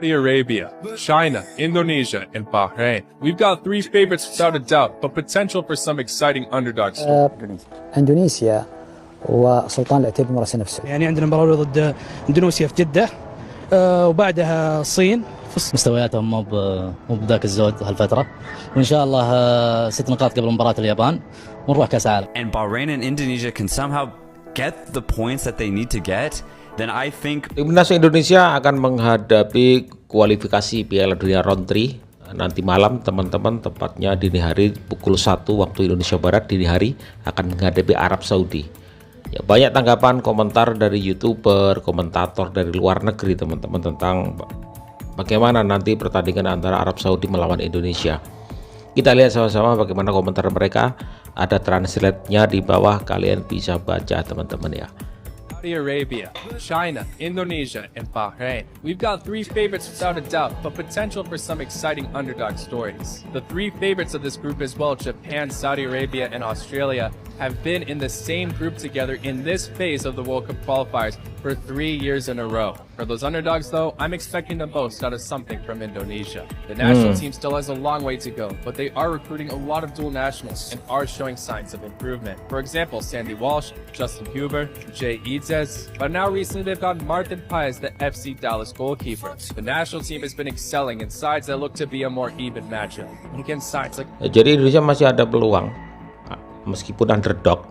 Saudi Arabia, China, Indonesia, and Bahrain. We've got three favorites without a doubt, but potential for some exciting underdogs. إندونيسيا وسلطان العتيبي مراسل نفسه. يعني عندنا مباراة ضد إندونيسيا في جدة وبعدها الصين. مستوياتهم مو بذاك الزود هالفترة، وإن شاء الله 6 نقاط قبل مباراة اليابان ونروح كأس العالم. And Bahrain and Indonesia can somehow get the points that they need to get, then I think Timnas Indonesia akan menghadapi kualifikasi Piala Dunia round 3 nanti malam teman-teman, tepatnya dini hari pukul 1 waktu Indonesia Barat dini hari akan menghadapi Arab Saudi. Ya, banyak tanggapan komentar dari YouTuber, komentator dari luar negeri teman-teman tentang bagaimana nanti pertandingan antara Arab Saudi melawan Indonesia. Kita lihat sama-sama bagaimana komentar mereka. Ada translate-nya di bawah, kalian bisa baca teman-teman ya. Saudi Arabia, China, Indonesia, and Bahrain. We've got three favorites without a doubt, but potential for some exciting underdog stories. The three favorites of this group as well, Japan, Saudi Arabia, and Australia, have been in the same group together in this phase of the World Cup qualifiers for 3 years in a row. For those underdogs though, I'm expecting the most out of something from Indonesia. The national team still has a long way to go, but they are recruiting a lot of dual nationals and are showing signs of improvement. For example, Sandy Walsh, Justin Huber, Jay Itzes, but now recently they've got Martin Paez, the FC Dallas goalkeeper. The national team has been excelling in sides that look to be a more even matchup. And against sides like Jadi Indonesia masih ada peluang, meskipun underdog,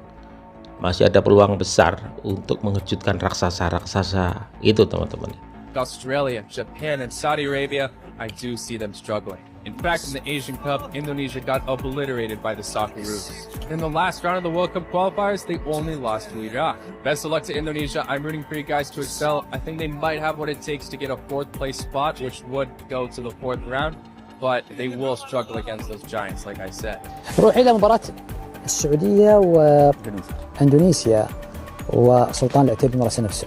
masih ada peluang besar untuk mengejutkan raksasa-raksasa itu teman-teman. Australia, Japan, and Saudi Arabia, I do see them struggling. In fact, in the Asian Cup, Indonesia got obliterated by the Socceroos. In the last round of the World Cup qualifiers, they only lost to Iraq. Best of luck to Indonesia. I'm rooting for you guys to excel. I think they might have what it takes to get a 4th place spot, which would go to the 4th round, but they will struggle against those giants, like I said. نروح إلى مباراة السعودية وإندونيسيا وسلطان العتيبي مراسل نفسه.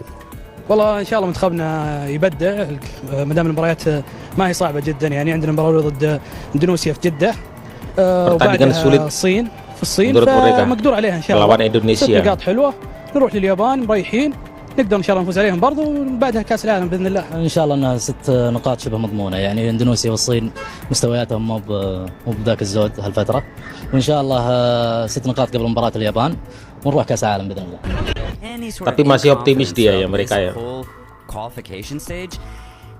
والله إن شاء الله منتخبنا يبدع ما دام المباريات ما هي صعبة جدا. يعني عندنا مباراة ضد إندونيسيا في جدة وبعدها الصين في الصين، فمقدور عليها إن شاء الله. 6 نقاط حلوة، نروح لليابان مريحين، نقدر إن شاء الله نفوز عليهم برضو، وبعدها كأس العالم بإذن الله. إن شاء الله أنها 6 نقاط شبه مضمونة. يعني إندونيسيا والصين مستوياتهم مو بذاك الزود هالفترة، وإن شاء الله 6 نقاط قبل مباراة اليابان ونروح كأس العالم بإذن الله. Tapi masih optimis dia ya mereka ya. Qualification stage,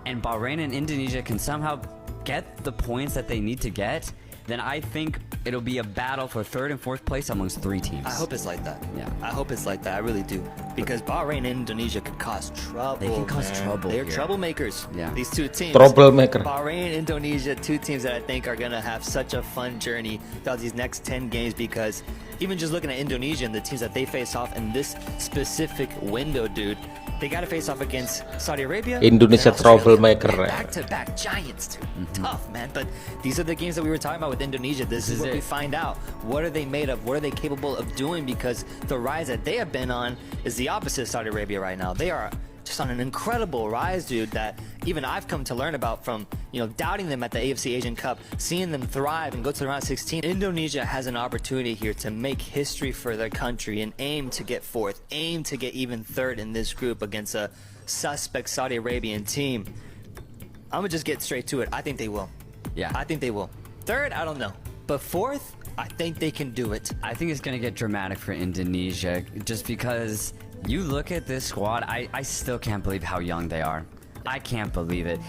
and Bahrain and Indonesia can somehow get the points that they need to get, then I think it'll be a battle for 3rd and 4th place amongst 3 teams. I hope it's like that. Yeah. I hope it's like that. I really do. Because Bahrain and Indonesia could cause trouble. They can cause trouble. They're here. troublemakers. Yeah. These 2 teams. Troublemaker. Bahrain and Indonesia, 2 teams that I think are going to have such a fun journey throughout these next 10 games, because even just looking at Indonesia and the teams that they face off in this specific window, dude, they got to face off against Saudi Arabia. Indonesia troublemaker. Back-to-back giants, dude. Tough, man. But these are the games that we were talking about with Indonesia. This is what we find out. What are they made of? What are they capable of doing? Because the rise that they have been on is the opposite of Saudi Arabia right now. They are just on an incredible rise, dude, that even I've come to learn about from, doubting them at the AFC Asian Cup, seeing them thrive and go to the round of 16. Indonesia has an opportunity here to make history for their country and aim to get 4th, aim to get even 3rd in this group against a suspect Saudi Arabian team. I'm gonna just get straight to it. I think they will. Yeah. I think they will. 3rd, I don't know. But 4th, I think they can do it. I think it's going to get dramatic for Indonesia, just because you look at this squad, I still can't believe how young they are. I can't believe it.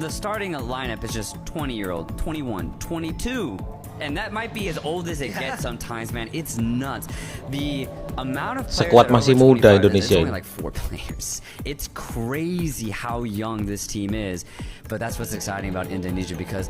The starting lineup is just 20-year-old, 21, 22. And that might be as old as it gets sometimes, man. It's nuts. The amount of players Sekuat masih muda Indonesia. It's only like 4 players. It's crazy how young this team is. But that's what's exciting about Indonesia, because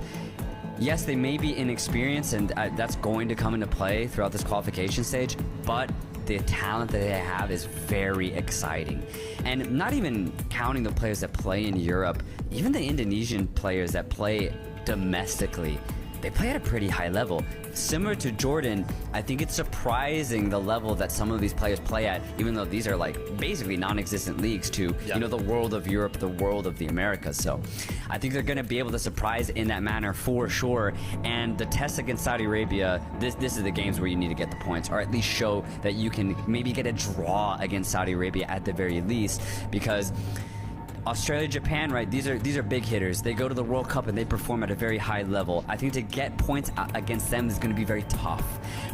yes, they may be inexperienced, and that's going to come into play throughout this qualification stage, but the talent that they have is very exciting. And not even counting the players that play in Europe, even the Indonesian players that play domestically, they play at a pretty high level. Similar to Jordan, I think it's surprising the level that some of these players play at, even though these are like basically non-existent leagues to, the world of Europe, the world of the Americas. So I think they're going to be able to surprise in that manner for sure. And the test against Saudi Arabia, this is the games where you need to get the points, or at least show that you can maybe get a draw against Saudi Arabia at the very least, because Australia, Japan, right? These are big hitters. They go to the World Cup and they perform at a very high level. I think to get points against them is going to be very tough.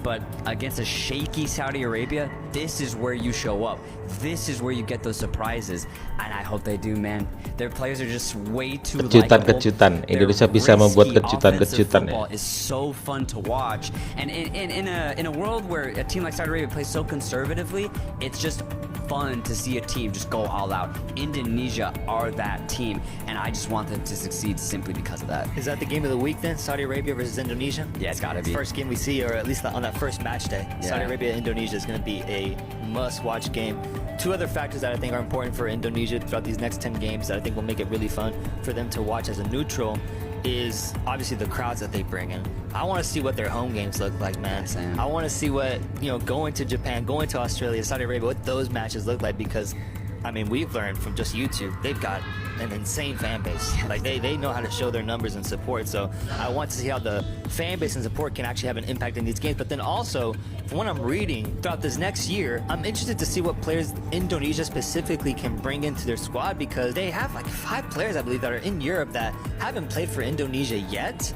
But against a shaky Saudi Arabia, this is where you show up. This is where you get those surprises, and I hope they do, man. Their players are just way too Kejutan. Indonesia bisa membuat kejutan-kejutan ya. Is so fun to watch, and in a world where a team like Saudi Arabia plays so conservatively, it's just fun to see a team just go all out. Indonesia are that team, and I just want them to succeed simply because of that. Is that the game of the week then? Saudi Arabia versus Indonesia? Yeah, it's gotta be. First game we see, or at least on that first match day. Yeah. Saudi Arabia, Indonesia is going to be a must-watch game. Two other factors that I think are important for Indonesia throughout these next 10 games that I think will make it really fun for them to watch as a neutral is obviously the crowds that they bring in. I want to see what their home games look like, man. Same. I want to see what, going to Japan, going to Australia, Saudi Arabia, what those matches look like, because I mean, we've learned from just YouTube, they've got an insane fan base. Like they know how to show their numbers and support. So I want to see how the fan base and support can actually have an impact in these games. But then also, from what I'm reading throughout this next year, I'm interested to see what players Indonesia specifically can bring into their squad, because they have like 5 players, I believe, that are in Europe that haven't played for Indonesia yet,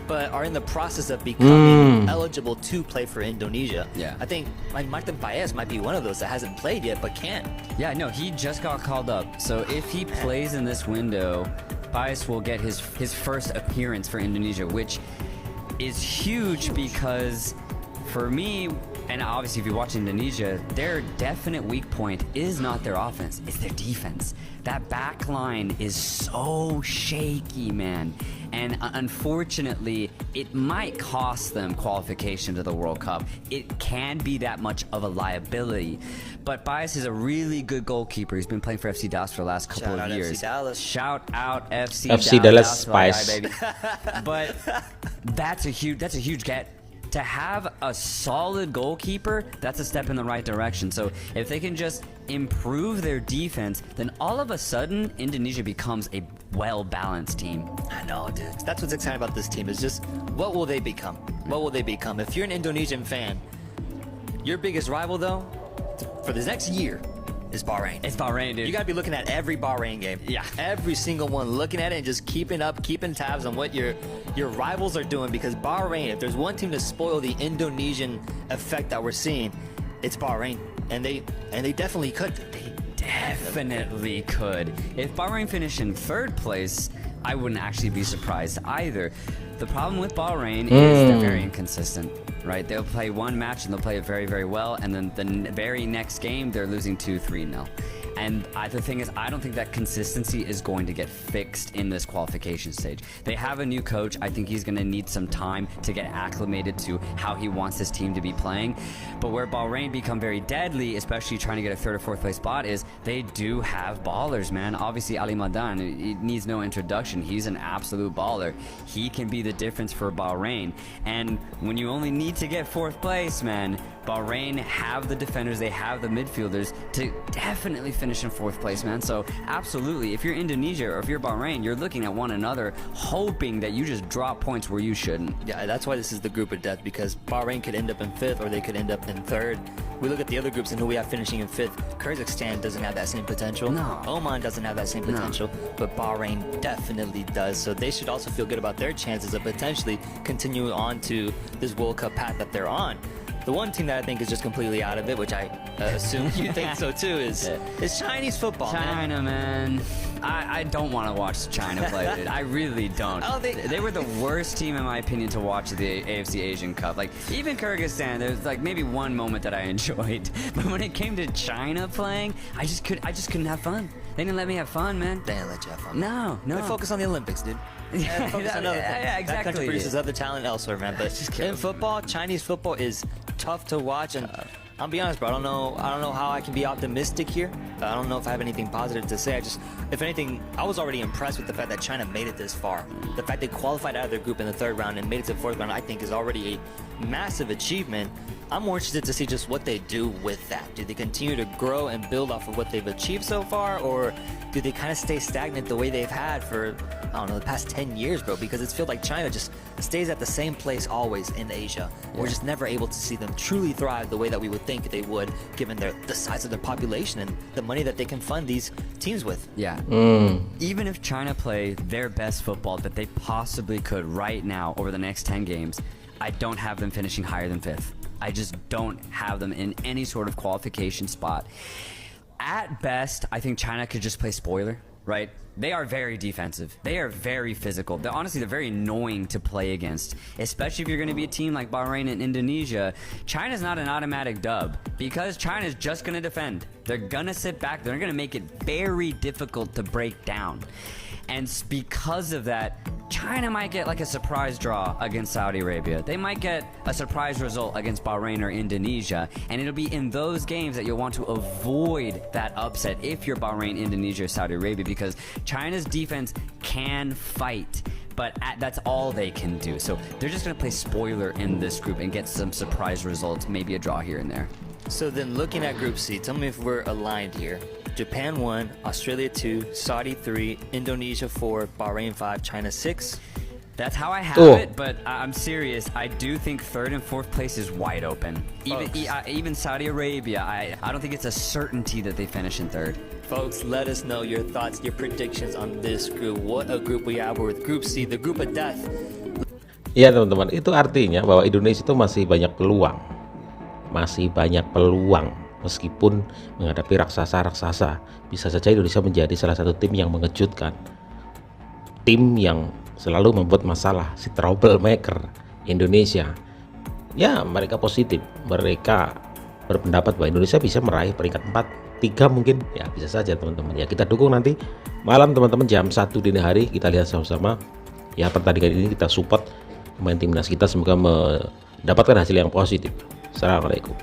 but are in the process of becoming eligible to play for Indonesia. Yeah. I think like Martin Paes might be one of those that hasn't played yet but can. Yeah, no, he just got called up. So if he plays in this window, Paes will get his first appearance for Indonesia, which is huge because for me, and obviously if you watch Indonesia, their definite weak point is not their offense, it's their defense. That back line is so shaky, man. And unfortunately, it might cost them qualification to the World Cup. It can be that much of a liability. But Paes is a really good goalkeeper. He's been playing for FC Dallas for the last couple of years. FC Dallas. Shout out FC Dallas, Paes. Paes. Baby. But that's a huge get. To have a solid goalkeeper, that's a step in the right direction. So if they can just improve their defense, then all of a sudden Indonesia becomes a well-balanced team. I know, dude. That's what's exciting about this team, is just what will they become? What will they become? If you're an Indonesian fan, your biggest rival, though, for this next year is Bahrain. It's Bahrain, dude. You got to be looking at every Bahrain game. Yeah. Every single one, looking at it and just keeping tabs on what your rivals are doing, because Bahrain, if there's one team to spoil the Indonesian effect that we're seeing, it's Bahrain. And they definitely could. They definitely could. If Bahrain finished in 3rd place, I wouldn't actually be surprised either. The problem with Bahrain is they're very inconsistent, right? They'll play one match and they'll play it very, very well, and then the very next game they're losing 2-3-0. And the thing is, I don't think that consistency is going to get fixed in this qualification stage. They have a new coach. I think he's going to need some time to get acclimated to how he wants his team to be playing. But where Bahrain become very deadly, especially trying to get a 3rd or 4th place spot, is they do have ballers, man. Obviously, Ali Madan, it needs no introduction. He's an absolute baller. He can be the difference for Bahrain. And when you only need to get 4th place, man, Bahrain have the defenders, they have the midfielders to definitely finish in 4th place, man. So absolutely, if you're Indonesia or if you're Bahrain, you're looking at one another hoping that you just drop points where you shouldn't. Yeah, that's why this is the group of death, because Bahrain could end up in 5th or they could end up in 3rd. We look at the other groups and who we have finishing in 5th. Kyrgyzstan doesn't have that same potential. No. Oman doesn't have that same potential, but Bahrain definitely does. So they should also feel good about their chances of potentially continuing on to this World Cup path that they're on. The one team that I think is just completely out of it, which I assume you think so too, is Chinese football. China, man. I don't want to watch China play, dude. I really don't. Oh, they were the worst team, in my opinion, to watch the AFC Asian Cup. Like, even Kyrgyzstan, there's like maybe one moment that I enjoyed. But when it came to China playing, I just couldn't have fun. They didn't let me have fun, man. They didn't let you have fun. No. They focus on the Olympics, dude. Yeah, Focus on other things. yeah, exactly. That country produces other talent elsewhere, man. But Just in football, Chinese football is tough to watch, and I'll be honest, bro. I don't know how I can be optimistic here. I don't know if I have anything positive to say. If anything, I was already impressed with the fact that China made it this far. The fact they qualified out of their group in the 3rd round and made it to the 4th round, I think, is already a massive achievement. I'm more interested to see just what they do with that. Do they continue to grow and build off of what they've achieved so far, or do they kind of stay stagnant the way they've had for, I don't know, the past 10 years, bro? Because it feels like China just stays at the same place always in Asia. Yeah. We're just never able to see them truly thrive the way that we would think they would, given the size of their population and the money that they can fund these teams with. Yeah. Even if China play their best football that they possibly could right now over the next 10 games, I don't have them finishing higher than 5th. I just don't have them in any sort of qualification spot. At best, I think China could just play spoiler, right? They are very defensive. They are very physical. They're very annoying to play against, especially if you're going to be a team like Bahrain and Indonesia. China's not an automatic dub because China's just going to defend. They're going to sit back. They're going to make it very difficult to break down. And because of that, China might get like a surprise draw against Saudi Arabia. They might get a surprise result against Bahrain or Indonesia. And it'll be in those games that you'll want to avoid that upset if you're Bahrain, Indonesia, or Saudi Arabia, because China's defense can fight. But that's all they can do. So they're just going to play spoiler in this group and get some surprise results, maybe a draw here and there. So then looking at Group C, tell me if we're aligned here. Japan 1, Australia 2, Saudi 3, Indonesia 4, Bahrain 5, China 6. That's how I have it, but I'm serious. I do think 3rd and 4th place is wide open. Even Saudi Arabia, I don't think it's a certainty that they finish in 3rd. Folks, let us know your thoughts, your predictions on this group. What a group we have with Group C, the group of death. Iya teman-teman, itu artinya bahwa Indonesia itu masih banyak peluang. Meskipun menghadapi raksasa-raksasa, bisa saja Indonesia menjadi salah satu tim yang mengejutkan, tim yang selalu membuat masalah, si troublemaker Indonesia. Ya, mereka positif, mereka berpendapat bahwa Indonesia bisa meraih peringkat 4, 3 mungkin, ya bisa saja teman-teman. Ya, kita dukung nanti malam teman-teman jam 1 dini hari, kita lihat sama-sama ya pertandingan ini, kita support pemain timnas kita, semoga mendapatkan hasil yang positif. Assalamualaikum.